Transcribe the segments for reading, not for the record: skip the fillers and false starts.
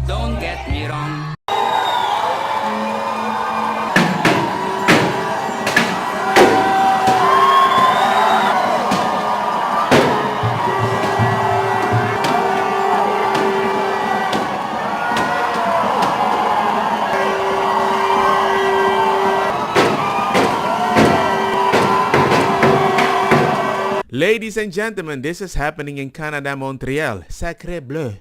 Don't get me wrong. Ladies and gentlemen, this is happening in Canada, Montreal. Sacre bleu.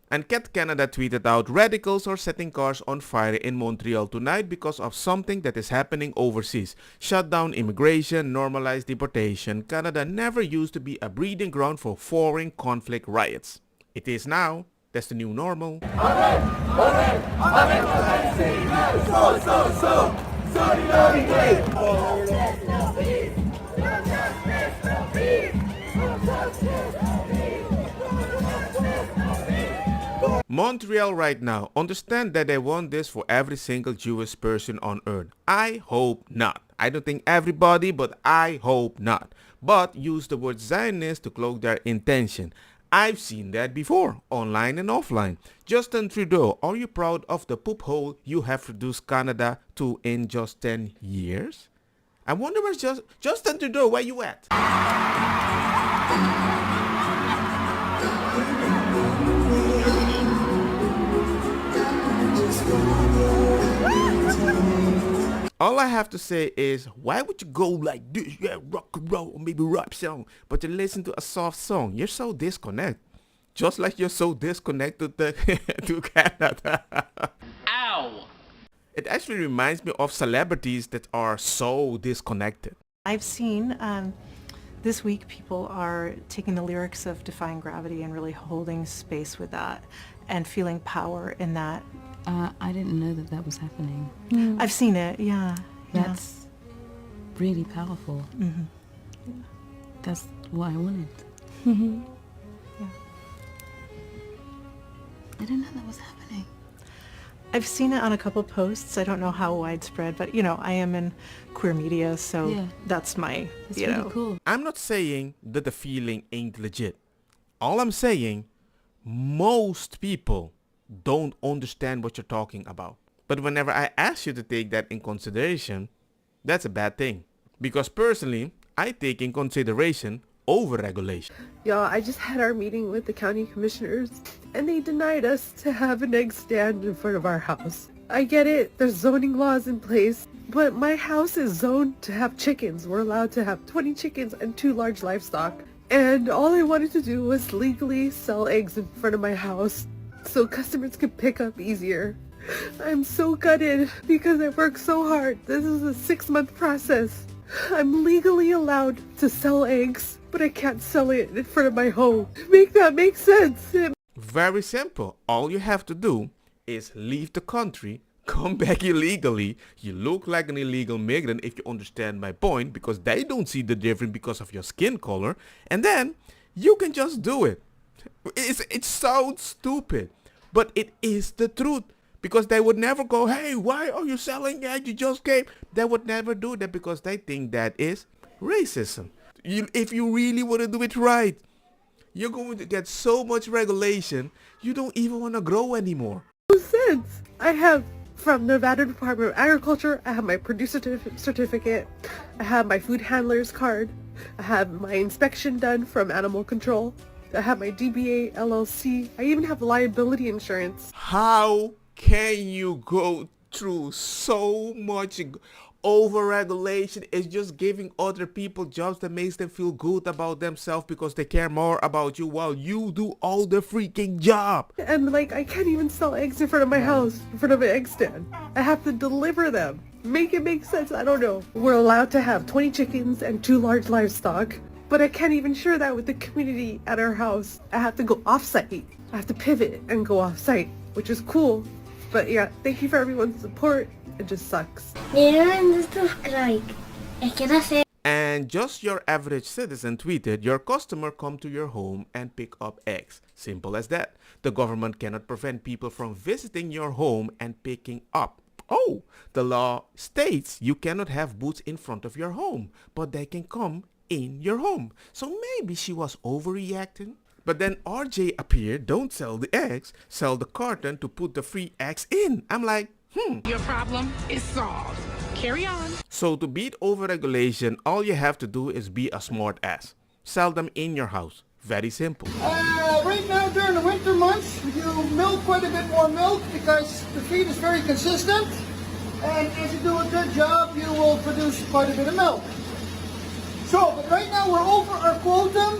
And Cat Canada tweeted out, radicals are setting cars on fire in Montreal tonight because of something that is happening overseas. Shut down immigration, normalize deportation. Canada never used to be a breeding ground for foreign conflict riots. It is now. That's the new normal. Montreal right now, understand that they want this for every single Jewish person on earth. I hope not. I don't think everybody, but I hope not. But use the word Zionist to cloak their intention. I've seen that before, online and offline. Justin Trudeau, are you proud of the poop hole you have reduced Canada to in just 10 years? I wonder where's Justin Trudeau, where you at? All I have to say is, why would you go like this? Yeah, rock and roll, or maybe rap song, but you listen to a soft song. You're so disconnected. Just like you're so disconnected to Canada. Ow! It actually reminds me of celebrities that are so disconnected. I've seen this week people are taking the lyrics of Defying Gravity and really holding space with that and feeling power in that. I didn't know that that was happening. I've seen it, yeah. That's really powerful. Mm-hmm. That's what I wanted. Mm-hmm. Yeah. I didn't know that was happening. I've seen it on a couple posts. I don't know how widespread, but I am in queer media, so Yeah. that's my, That's really cool. I'm not saying that the feeling ain't legit. All I'm saying, most people don't understand what you're talking about. But whenever I ask you to take that in consideration, that's a bad thing. Because personally, I take in consideration over-regulation. Y'all, I just had our meeting with the county commissioners, and they denied us to have an egg stand in front of our house. I get it, there's zoning laws in place, but my house is zoned to have chickens. We're allowed to have 20 chickens and 2 large livestock. And all I wanted to do was legally sell eggs in front of my house so customers could pick up easier. I'm so gutted because I worked so hard. This is a 6-month process. I'm legally allowed to sell eggs, but I can't sell it in front of my home. Make that make sense. Very simple. All you have to do is leave the country, come back illegally. You look like an illegal migrant if you understand my point, because they don't see the difference because of your skin color. And then you can just do it. It sounds stupid, but it is the truth. Because they would never go, hey, why are you selling eggs? You just came. They would never do that because they think that is racism. If you really want to do it right, you're going to get so much regulation, you don't even want to grow anymore. No sense. I have from Nevada Department of Agriculture, I have my producer certificate, I have my food handler's card, I have my inspection done from animal control, I have my DBA LLC, I even have liability insurance. How can you go through so much over-regulation? It's just giving other people jobs that makes them feel good about themselves because they care more about you while you do all the freaking job. And I can't even sell eggs in front of my house, in front of an egg stand. I have to deliver them. Make it make sense, I don't know. We're allowed to have 20 chickens and 2 large livestock, but I can't even share that with the community at our house. I have to go off-site. I have to pivot and go off-site, which is cool. But yeah, thank you for everyone's support. It just sucks. And just your average citizen tweeted, your customer come to your home and pick up eggs. Simple as that. The government cannot prevent people from visiting your home and picking up. Oh, the law states you cannot have booths in front of your home, but they can come in your home. So maybe she was overreacting. But then RJ appeared, don't sell the eggs, sell the carton to put the free eggs in. I'm like, Your problem is solved. Carry on. So to beat overregulation, all you have to do is be a smart ass. Sell them in your house. Very simple. Right now during the winter months, you milk quite a bit more milk because the feed is very consistent. And as you do a good job, you will produce quite a bit of milk. So, but right now we're over our quota.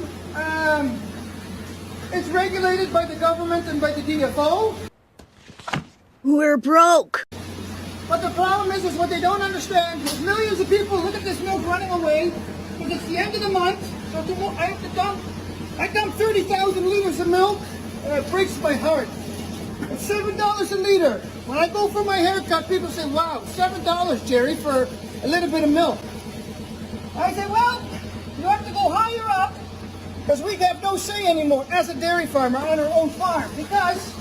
It's regulated by the government and by the DFO. We're broke. But the problem is what they don't understand is millions of people look at this milk running away because it's the end of the month. So I have to dump 30,000 liters of milk, and it breaks my heart. It's $7 a liter. When I go for my haircut, people say, wow, $7, Jerry, for a little bit of milk. I say, well, you have to go higher up because we have no say anymore as a dairy farmer on our own farm because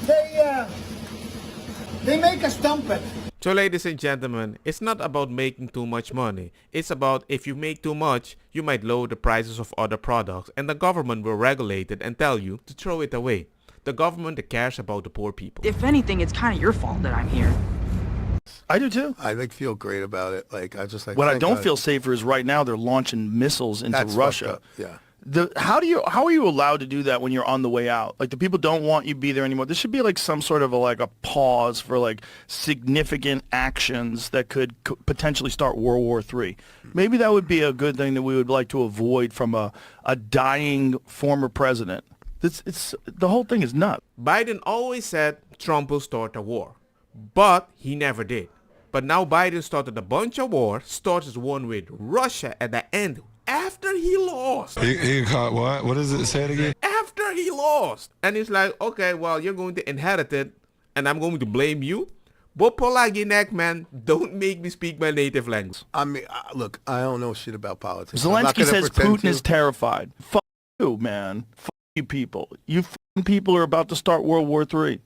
they make us dump it. So ladies and gentlemen, it's not about making too much money. It's about if you make too much, you might lower the prices of other products and the government will regulate it and tell you to throw it away. The government that cares about the poor people. If anything, it's kind of your fault that I'm here. I do too. I feel great about it. I just What I don't feel safer is right now they're launching missiles into Russia. Yeah. How are you allowed to do that when you're on the way out? Like the people don't want you to be there anymore. There should be like some sort of a pause for like significant actions that could potentially start World War III. Maybe that would be a good thing that we would like to avoid from a dying former president. It's the whole thing is nuts. Biden always said Trump will start a war, but he never did. But now Biden started a bunch of wars, started one with Russia at the end after he lost. He caught what? What does it say it again? After he lost. And it's like, okay, well, you're going to inherit it, and I'm going to blame you. But Polaginek, man, don't make me speak my native language. I mean, look, I don't know shit about politics. Zelensky says Putin is terrified. Fuck you, man. Fuck you people. You fucking people are about to start World War III.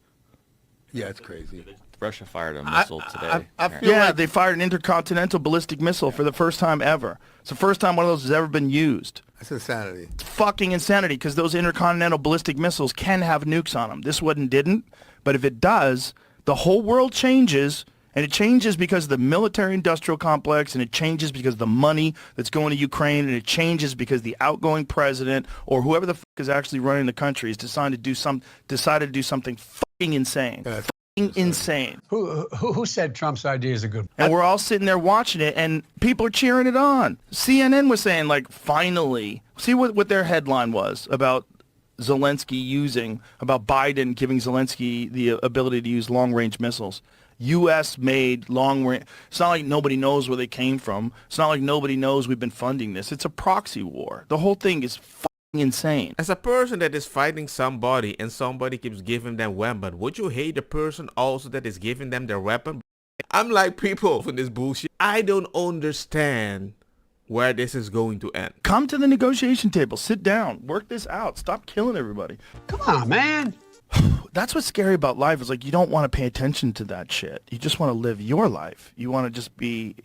Yeah, it's crazy. Russia fired a missile today. I feel like they fired an intercontinental ballistic missile for the first time ever. It's the first time one of those has ever been used. That's insanity. It's fucking insanity because those intercontinental ballistic missiles can have nukes on them. This one didn't, but if it does, the whole world changes, and it changes because of the military-industrial complex, and it changes because of the money that's going to Ukraine, and it changes because the outgoing president or whoever the fuck is actually running the country has decided to do something fucking insane. Insane. Who said Trump's idea is a good one? And we're all sitting there watching it, and people are cheering it on. CNN was saying, like, finally. See what their headline was about Zelensky about Biden giving Zelensky the ability to use long-range missiles. U.S.-made long-range. It's not like nobody knows where they came from. It's not like nobody knows we've been funding this. It's a proxy war. The whole thing is insane. As a person that is fighting somebody and somebody keeps giving them weapon, would you hate the person also that is giving them their weapon? I'm like, people for this bullshit. I don't understand where this is going to end. Come to the negotiation table. Sit down. Work this out. Stop killing everybody. Come on, man. That's what's scary about life is like you don't want to pay attention to that shit. You just want to live your life. You want to just be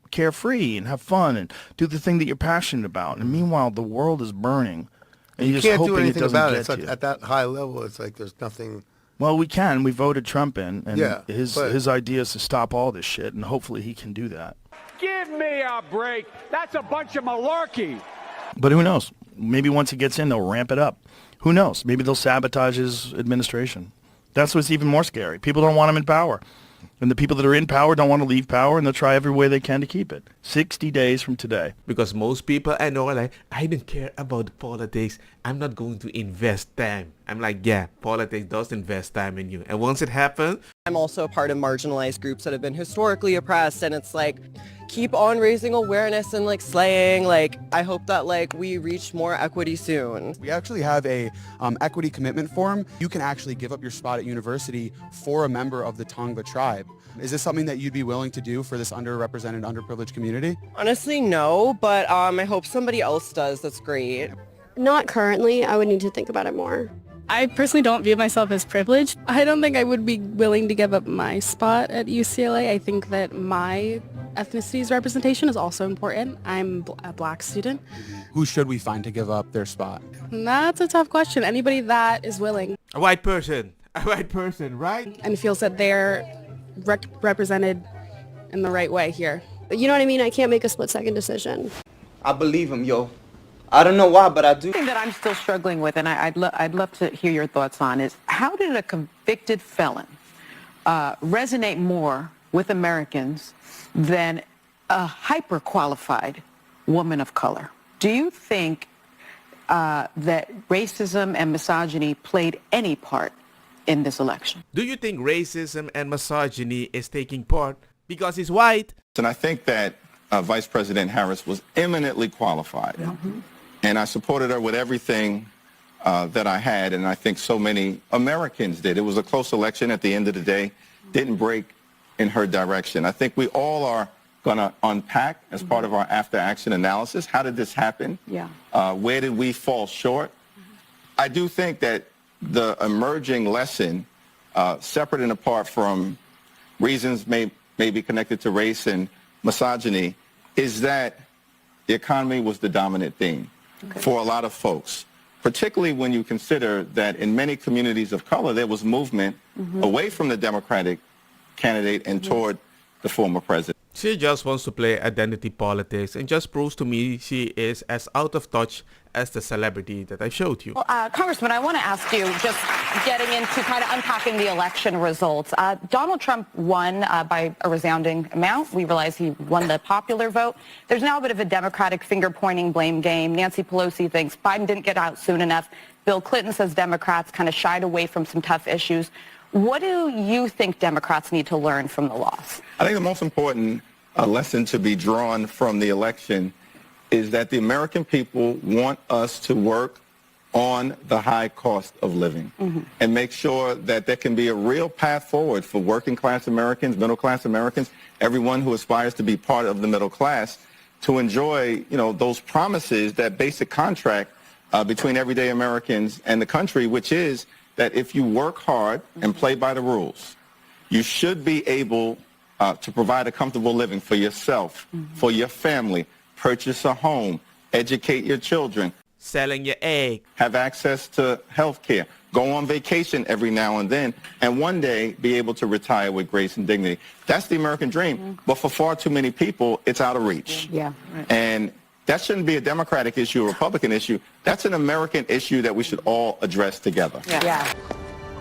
carefree and have fun and do the thing that you're passionate about. And meanwhile, the world is burning. And you you're can't just do hoping anything it doesn't about it. get It's like, you. at that high level, it's like there's nothing. Well, we can. We voted Trump in. And yeah, his idea is to stop all this shit. And hopefully he can do that. Give me a break. That's a bunch of malarkey. But who knows? Maybe once he gets in, they'll ramp it up. Who knows? Maybe they'll sabotage his administration. That's what's even more scary. People don't want him in power. And the people that are in power don't want to leave power, and they'll try every way they can to keep it. 60 days from today. Because most people I know are like, I don't care about politics. I'm not going to invest time. I'm like, yeah, politics does invest time in you. And once it happens... I'm also a part of marginalized groups that have been historically oppressed, and it's like, keep on raising awareness and like slaying. Like, I hope that like we reach more equity soon. We actually have a equity commitment form. You can actually give up your spot at university for a member of the Tongva tribe. Is this something that you'd be willing to do for this underrepresented, underprivileged community? Honestly, no, but I hope somebody else does. That's great. Not currently. I would need to think about it more. I personally don't view myself as privileged. I don't think I would be willing to give up my spot at UCLA. I think that my ethnicities representation is also important. I'm a black student. Who should we find to give up their spot? That's a tough question. Anybody that is willing A white person. A white person, right? and feels that they're represented in the right way here. You know what I mean? I can't make a split-second decision. I believe him, yo. I don't know why, but I do. The thing that I'm still struggling with, and I'd love to hear your thoughts on, is how did a convicted felon resonate more with Americans than a hyper-qualified woman of color? Do you think that racism and misogyny played any part in this election? Do you think racism and misogyny is taking part because he's white? And I think that Vice President Harris was eminently qualified. Mm-hmm. And I supported her with everything that I had, and I think so many Americans did. It was a close election at the end of the day, didn't break in her direction. I think we all are going to unpack as part of our after-action analysis. How did this happen? Yeah. Where did we fall short? I do think that the emerging lesson, separate and apart from reasons may be connected to race and misogyny, is that the economy was the dominant theme for a lot of folks, particularly when you consider that in many communities of color, there was movement away from the Democratic candidate and toward the former president. She just wants to play identity politics and just proves to me she is as out of touch as the celebrity that I showed you. Well, Congressman, I want to ask you, just getting into kind of unpacking the election results. Donald Trump won by a resounding amount. We realize he won the popular vote. There's now a bit of a Democratic finger-pointing blame game. Nancy Pelosi thinks Biden didn't get out soon enough. Bill Clinton says Democrats kind of shied away from some tough issues. What do you think Democrats need to learn from the loss? I think the most important lesson to be drawn from the election is that the American people want us to work on the high cost of living and make sure that there can be a real path forward for working class Americans, middle class Americans, everyone who aspires to be part of the middle class to enjoy, those promises, that basic contract between everyday Americans and the country, which is that if you work hard and play by the rules, you should be able to provide a comfortable living for yourself, for your family, purchase a home, educate your children, selling your egg, have access to health care, go on vacation every now and then, and one day be able to retire with grace and dignity. That's the American dream. But for far too many people, it's out of reach. Yeah. Right. And that shouldn't be a Democratic issue, a Republican issue. That's an American issue that we should all address together. Yeah.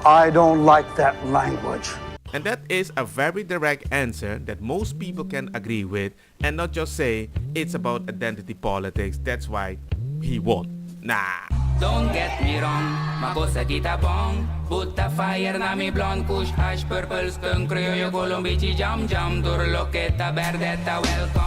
I don't like that language. And that is a very direct answer that most people can agree with and not just say it's about identity politics. That's why he won. Nah. Don't get me wrong, makosa kita bong. Put the fire na mi blonde, kush, hash, purple, skunk, criollo, colombici, jam, jam, durloqueta, verdetta, welcome.